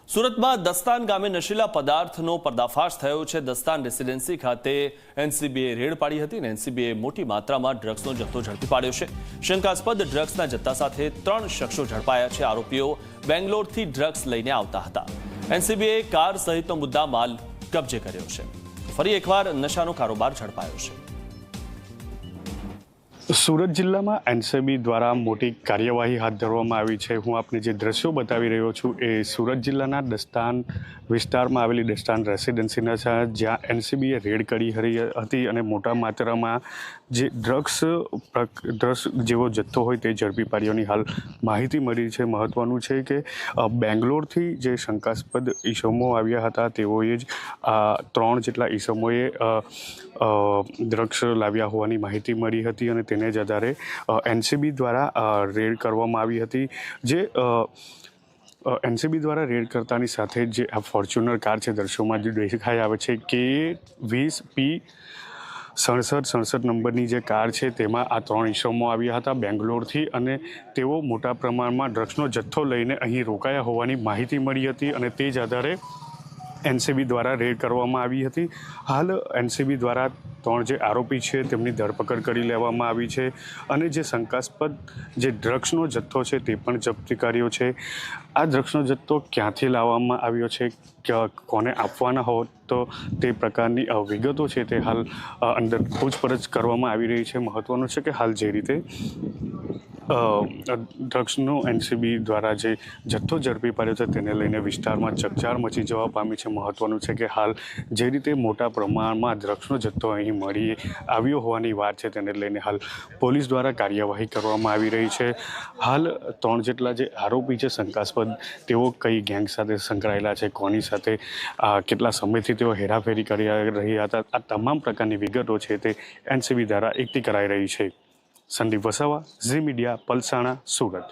સુરતમાં દસ્તાન ગામે નશીલા પદાર્થનો પર્દાફાશ થયો છે। દસ્તાન રેસિડેન્સી ખાતે એનસીબીએ રેડ પાડી હતી અને એનસીબીએ મોટી માત્રામાં ડ્રગ્સનો જથ્થો ઝડપી પાડ્યો છે। શંકાસ્પદ ડ્રગ્સના જથ્થા સાથે 3 શખ્સો ઝડપાયા છે। આરોપીઓ બેંગ્લોરથી ડ્રગ્સ લઈને આવતા હતા। એનસીબીએ કાર સહિતનો મુદ્દામાલ કબજે કર્યો છે। ફરી એકવાર નશાનો કારોબાર ઝડપાયો છે। સુરત જિલ્લામાં એનસીબી દ્વારા મોટી કાર્યવાહી હાથ ધરવામાં આવી છે। હું આપને જે દ્રશ્યો બતાવી રહ્યો છું એ સુરત જિલ્લાના દસ્તાન વિસ્તારમાં આવેલી દસ્તાન રેસિડેન્સીના છે, જ્યાં એનસીબીએ રેડ કરી હતી અને મોટા માત્રામાં જે ડ્રગ્સ જેવો જથ્થો હોય તે ઝડપી પાડ્યોની હાલ માહિતી મળી છે। મહત્વનું છે કે બેંગ્લોરથી જે શંકાસ્પદ ઈસમો આવ્યા હતા તેઓએ જ 3 જેટલા ઈસમોએ ડ્રગ્સ લાવ્યા હોવાની માહિતી મળી હતી અને તેને જ આધારે એનસીબી દ્વારા રેડ કરવામાં આવી હતી। જે એનસીબી દ્વારા રેડ કરતાની સાથે જે આ ફોર્ચ્યુનર કાર છે દ્રશ્યોમાં જે દેખાઈ આવે છે કે 20P 6767 નંબરની જે કાર છે તેમાં આ 3 ઈસમો આવ્યા હતા બેંગ્લોરથી અને તેઓ મોટા પ્રમાણમાં ડ્રગ્સનો જથ્થો લઈને અહીં રોકાયા હોવાની માહિતી મળી હતી અને તે જ આધારે એનસીબી દ્વારા રેડ કરવામાં આવી હતી। હાલ એનસીબી દ્વારા 3 જે આરોપી છે તેમની ધરપકડ કરી લેવામાં આવી છે અને જે શંકાસ્પદ જે ડ્રગ્સનો જથ્થો છે તે પણ જપ્ત કર્યો છે। આ ડ્રગ્સનો જથ્થો ક્યાંથી લાવવામાં આવ્યો છે, કોને આપવાના હોત તો તે પ્રકારની વિગતો છે તે હાલ અંદર પૂછપરછ કરવામાં આવી રહી છે। મહત્વનું છે કે હાલ જે રીતે ડ્રગ્સનો એનસીબી દ્વારા જે જથ્થો ઝડપી પાડ્યો છે તેને લઈને વિસ્તારમાં ચકચાર મચી જવા પામી છે। મહત્વનું છે કે હાલ જે રીતે મોટા પ્રમાણમાં ડ્રગ્સનો જથ્થો અહીં મળી આવ્યો હોવાની વાત છે તેને લઈને હાલ પોલીસ દ્વારા કાર્યવાહી કરવામાં આવી રહી છે। હાલ 3 જેટલા જે આરોપી છે શંકાસ્પદ તેઓ કઈ ગેંગ સાથે સંકળાયેલા છે, કોની સાથે કેટલા સમયથી તેઓ હેરાફેરી કરી રહ્યા હતા, આ તમામ પ્રકારની વિગતો છે તે એનસીબી દ્વારા એકઠી કરાઈ રહી છે। સંદીપ વસાવા, ઝી મીડિયા, પલસાણા, સુરત।